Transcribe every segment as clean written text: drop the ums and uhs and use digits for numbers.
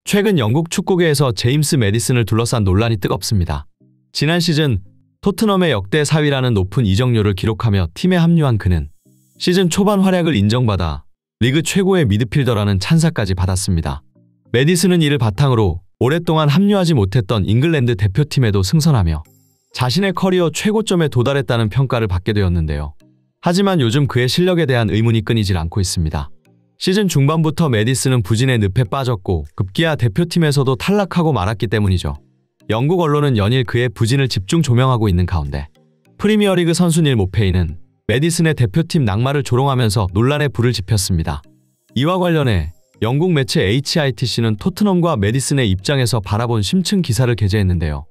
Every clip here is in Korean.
최근 영국 축구계에서 제임스 매디슨을 둘러싼 논란이 뜨겁습니다. 지난 시즌 토트넘의 역대 4위라는 높은 이적료를 기록하며 팀에 합류한 그는 시즌 초반 활약을 인정받아 리그 최고의 미드필더라는 찬사까지 받았습니다. 매디슨은 이를 바탕으로 오랫동안 합류하지 못했던 잉글랜드 대표팀에도 승선하며 자신의 커리어 최고점에 도달했다는 평가를 받게 되었는데요. 하지만 요즘 그의 실력에 대한 의문이 끊이질 않고 있습니다. 시즌 중반부터 매디슨은 부진의 늪에 빠졌고 급기야 대표팀에서도 탈락하고 말았기 때문이죠. 영국 언론은 연일 그의 부진을 집중 조명하고 있는 가운데 프리미어리그 선수 닐 모페이는 매디슨의 대표팀 낙마를 조롱하면서 논란에 불을 지폈습니다. 이와 관련해 영국 매체 HITC는 토트넘과 매디슨의 입장에서 바라본 심층 기사를 게재했는데요.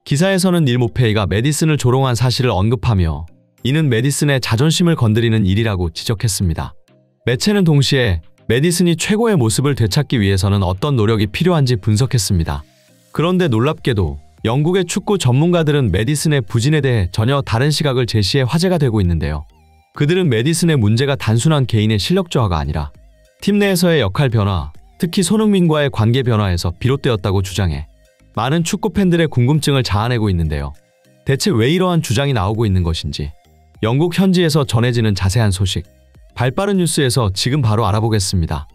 기사에서는 닐 모페이가 매디슨을 조롱한 사실을 언급하며 이는 매디슨의 자존심을 건드리는 일이라고 지적했습니다. 매체는 동시에 매디슨이 최고의 모습을 되찾기 위해서는 어떤 노력이 필요한지 분석했습니다. 그런데 놀랍게도 영국의 축구 전문가들은 매디슨의 부진에 대해 전혀 다른 시각을 제시해 화제가 되고 있는데요. 그들은 매디슨의 문제가 단순한 개인의 실력 저하가 아니라 팀 내에서의 역할 변화, 특히 손흥민과의 관계 변화에서 비롯되었다고 주장해 많은 축구 팬들의 궁금증을 자아내고 있는데요. 대체 왜 이러한 주장이 나오고 있는 것인지 영국 현지에서 전해지는 자세한 소식, 발빠른 뉴스에서 지금 바로 알아보겠습니다.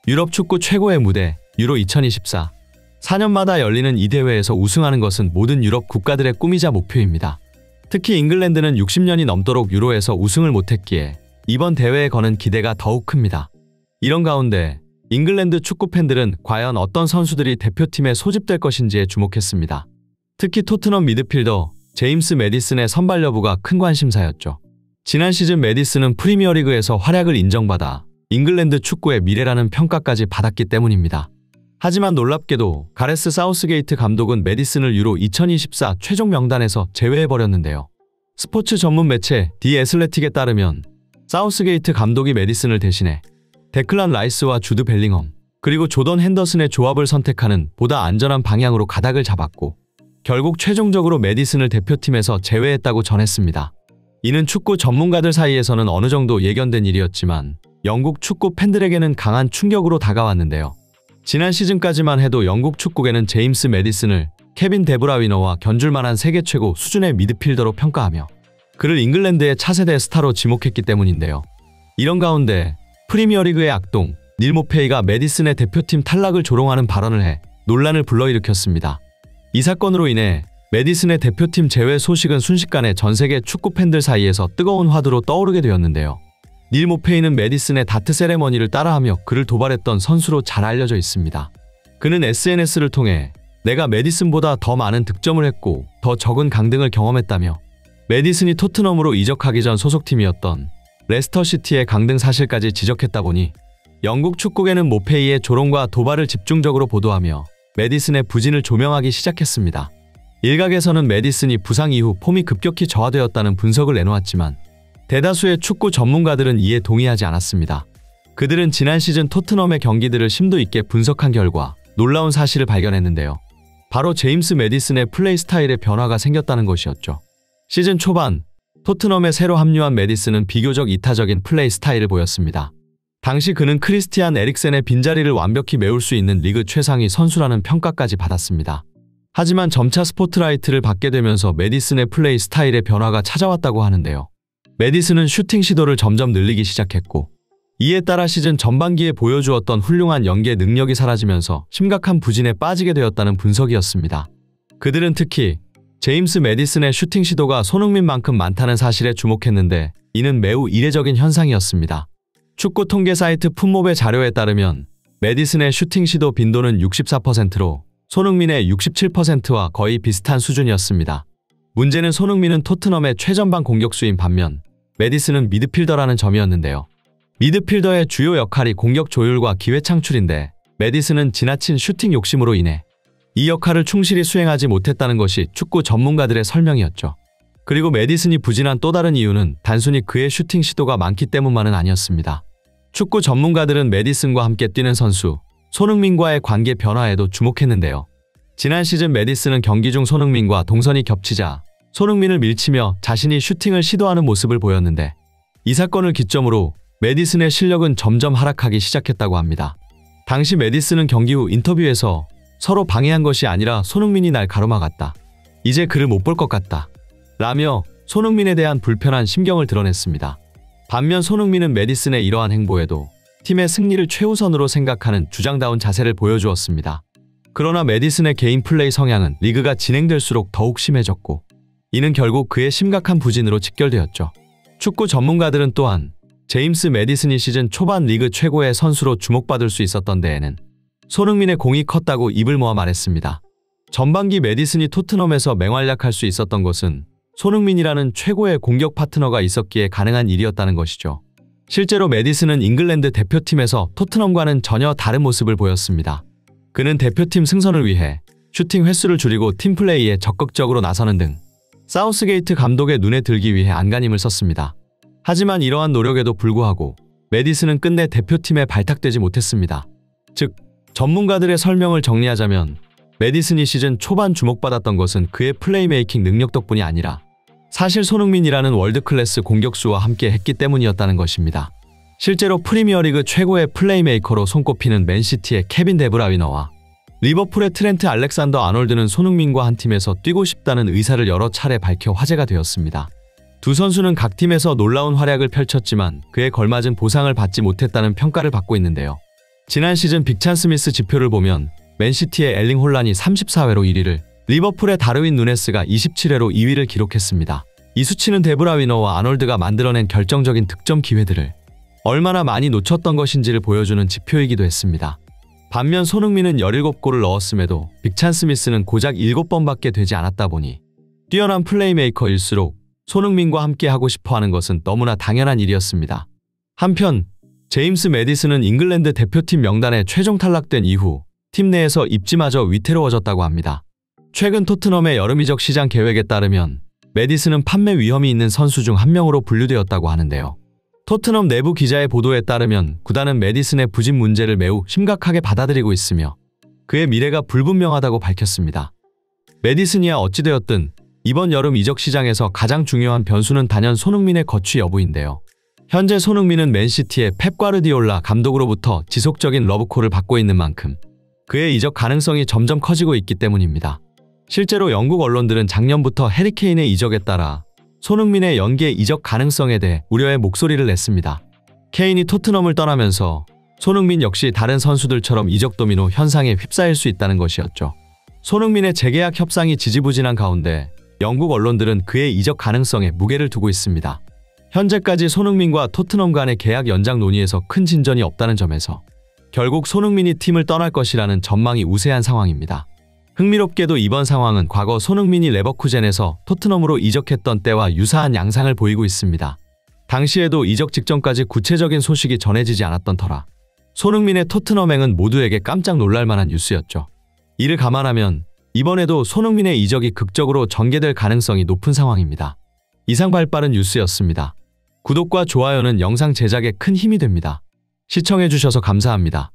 유럽 축구 최고의 무대 유로 2024 4년마다 열리는 이 대회에서 우승하는 것은 모든 유럽 국가들의 꿈이자 목표입니다. 특히 잉글랜드는 60년이 넘도록 유로에서 우승을 못했기에 이번 대회에 거는 기대가 더욱 큽니다. 이런 가운데 잉글랜드 축구 팬들은 과연 어떤 선수들이 대표팀에 소집될 것인지에 주목했습니다. 특히 토트넘 미드필더 제임스 매디슨의 선발 여부가 큰 관심사였죠. 지난 시즌 매디슨은 프리미어리그에서 활약을 인정받아 잉글랜드 축구의 미래라는 평가까지 받았기 때문입니다. 하지만 놀랍게도 가레스 사우스게이트 감독은 매디슨을 유로 2024 최종 명단에서 제외해버렸는데요. 스포츠 전문 매체 디 애슬레틱에 따르면 사우스게이트 감독이 매디슨을 대신해 데클란 라이스와 주드 벨링엄 그리고 조던 핸더슨의 조합을 선택하는 보다 안전한 방향으로 가닥을 잡았고 결국 최종적으로 매디슨을 대표팀에서 제외했다고 전했습니다. 이는 축구 전문가들 사이에서는 어느 정도 예견된 일이었지만 영국 축구 팬들에게는 강한 충격으로 다가왔는데요. 지난 시즌까지만 해도 영국 축구계는 제임스 매디슨을 케빈 데브라위너와 견줄만한 세계 최고 수준의 미드필더로 평가하며 그를 잉글랜드의 차세대 스타로 지목했기 때문인데요. 이런 가운데 프리미어리그의 악동 닐 모페이가 매디슨의 대표팀 탈락을 조롱하는 발언을 해 논란을 불러일으켰습니다. 이 사건으로 인해 매디슨의 대표팀 제외 소식은 순식간에 전세계 축구 팬들 사이에서 뜨거운 화두로 떠오르게 되었는데요. 닐 모페이는 매디슨의 다트 세레머니를 따라하며 그를 도발했던 선수로 잘 알려져 있습니다. 그는 SNS를 통해 내가 매디슨보다 더 많은 득점을 했고 더 적은 강등을 경험했다며 매디슨이 토트넘으로 이적하기 전 소속팀이었던 레스터시티의 강등 사실까지 지적했다 보니 영국 축구계는 모페이의 조롱과 도발을 집중적으로 보도하며 매디슨의 부진을 조명하기 시작했습니다. 일각에서는 매디슨이 부상 이후 폼이 급격히 저하되었다는 분석을 내놓았지만 대다수의 축구 전문가들은 이에 동의하지 않았습니다. 그들은 지난 시즌 토트넘의 경기들을 심도 있게 분석한 결과 놀라운 사실을 발견했는데요. 바로 제임스 매디슨의 플레이 스타일에 변화가 생겼다는 것이었죠. 시즌 초반 토트넘에 새로 합류한 매디슨은 비교적 이타적인 플레이 스타일을 보였습니다. 당시 그는 크리스티안 에릭센의 빈자리를 완벽히 메울 수 있는 리그 최상위 선수라는 평가까지 받았습니다. 하지만 점차 스포트라이트를 받게 되면서 매디슨의 플레이 스타일의 변화가 찾아왔다고 하는데요. 매디슨은 슈팅 시도를 점점 늘리기 시작했고 이에 따라 시즌 전반기에 보여주었던 훌륭한 연계 능력이 사라지면서 심각한 부진에 빠지게 되었다는 분석이었습니다. 그들은 특히 제임스 매디슨의 슈팅 시도가 손흥민만큼 많다는 사실에 주목했는데 이는 매우 이례적인 현상이었습니다. 축구 통계 사이트 풋몹의 자료에 따르면 매디슨의 슈팅 시도 빈도는 64%로 손흥민의 67%와 거의 비슷한 수준이었습니다. 문제는 손흥민은 토트넘의 최전방 공격수인 반면 매디슨은 미드필더라는 점이었는데요. 미드필더의 주요 역할이 공격 조율과 기회 창출인데 매디슨은 지나친 슈팅 욕심으로 인해 이 역할을 충실히 수행하지 못했다는 것이 축구 전문가들의 설명이었죠. 그리고 매디슨이 부진한 또 다른 이유는 단순히 그의 슈팅 시도가 많기 때문만은 아니었습니다. 축구 전문가들은 매디슨과 함께 뛰는 선수 손흥민과의 관계 변화에도 주목했는데요. 지난 시즌 매디슨은 경기 중 손흥민과 동선이 겹치자 손흥민을 밀치며 자신이 슈팅을 시도하는 모습을 보였는데 이 사건을 기점으로 매디슨의 실력은 점점 하락하기 시작했다고 합니다. 당시 매디슨은 경기 후 인터뷰에서 서로 방해한 것이 아니라 손흥민이 날 가로막았다. 이제 그를 못 볼 것 같다. 라며 손흥민에 대한 불편한 심경을 드러냈습니다. 반면 손흥민은 메디슨의 이러한 행보에도 팀의 승리를 최우선으로 생각하는 주장다운 자세를 보여주었습니다. 그러나 메디슨의 개인 플레이 성향은 리그가 진행될수록 더욱 심해졌고 이는 결국 그의 심각한 부진으로 직결되었죠. 축구 전문가들은 또한 제임스 메디슨이 시즌 초반 리그 최고의 선수로 주목받을 수 있었던 데에는 손흥민의 공이 컸다고 입을 모아 말했습니다. 전반기 메디슨이 토트넘에서 맹활약할 수 있었던 것은 손흥민이라는 최고의 공격 파트너가 있었기에 가능한 일이었다는 것이죠. 실제로 메디슨은 잉글랜드 대표팀에서 토트넘과는 전혀 다른 모습을 보였습니다. 그는 대표팀 승선을 위해 슈팅 횟수를 줄이고 팀플레이에 적극적으로 나서는 등 사우스게이트 감독의 눈에 들기 위해 안간힘을 썼습니다. 하지만 이러한 노력에도 불구하고 메디슨은 끝내 대표팀에 발탁되지 못했습니다. 즉, 전문가들의 설명을 정리하자면 메디슨이 시즌 초반 주목받았던 것은 그의 플레이메이킹 능력 덕분이 아니라 사실 손흥민이라는 월드클래스 공격수와 함께 했기 때문이었다는 것입니다. 실제로 프리미어리그 최고의 플레이메이커로 손꼽히는 맨시티의 케빈 데브라위너와 리버풀의 트렌트 알렉산더 아놀드는 손흥민과 한 팀에서 뛰고 싶다는 의사를 여러 차례 밝혀 화제가 되었습니다. 두 선수는 각 팀에서 놀라운 활약을 펼쳤지만 그에 걸맞은 보상을 받지 못했다는 평가를 받고 있는데요. 지난 시즌 빅찬 스미스 지표를 보면 맨시티의 엘링 홀란이 34회로 1위를, 리버풀의 다르윈 누네스가 27회로 2위를 기록했습니다. 이 수치는 데브라위너와 아놀드가 만들어낸 결정적인 득점 기회들을 얼마나 많이 놓쳤던 것인지를 보여주는 지표이기도 했습니다. 반면 손흥민은 17골을 넣었음에도 빅찬 스미스는 고작 7번밖에 되지 않았다 보니 뛰어난 플레이메이커일수록 손흥민과 함께 하고 싶어하는 것은 너무나 당연한 일이었습니다. 한편 제임스 메디슨은 잉글랜드 대표팀 명단에 최종 탈락된 이후 팀 내에서 입지마저 위태로워졌다고 합니다. 최근 토트넘의 여름 이적 시장 계획에 따르면 메디슨은 판매 위험이 있는 선수 중 한 명으로 분류되었다고 하는데요. 토트넘 내부 기자의 보도에 따르면 구단은 메디슨의 부진 문제를 매우 심각하게 받아들이고 있으며 그의 미래가 불분명하다고 밝혔습니다. 메디슨이야 어찌되었든 이번 여름 이적 시장에서 가장 중요한 변수는 단연 손흥민의 거취 여부인데요. 현재 손흥민은 맨시티의 펩 과르디올라 감독으로부터 지속적인 러브콜을 받고 있는 만큼 그의 이적 가능성이 점점 커지고 있기 때문입니다. 실제로 영국 언론들은 작년부터 해리 케인의 이적에 따라 손흥민의 연계 이적 가능성에 대해 우려의 목소리를 냈습니다. 케인이 토트넘을 떠나면서 손흥민 역시 다른 선수들처럼 이적 도미노 현상에 휩싸일 수 있다는 것이었죠. 손흥민의 재계약 협상이 지지부진한 가운데 영국 언론들은 그의 이적 가능성에 무게를 두고 있습니다. 현재까지 손흥민과 토트넘 간의 계약 연장 논의에서 큰 진전이 없다는 점에서 결국 손흥민이 팀을 떠날 것이라는 전망이 우세한 상황입니다. 흥미롭게도 이번 상황은 과거 손흥민이 레버쿠젠에서 토트넘으로 이적했던 때와 유사한 양상을 보이고 있습니다. 당시에도 이적 직전까지 구체적인 소식이 전해지지 않았던 터라 손흥민의 토트넘행은 모두에게 깜짝 놀랄 만한 뉴스였죠. 이를 감안하면 이번에도 손흥민의 이적이 극적으로 전개될 가능성이 높은 상황입니다. 이상 발빠른 뉴스였습니다. 구독과 좋아요는 영상 제작에 큰 힘이 됩니다. 시청해주셔서 감사합니다.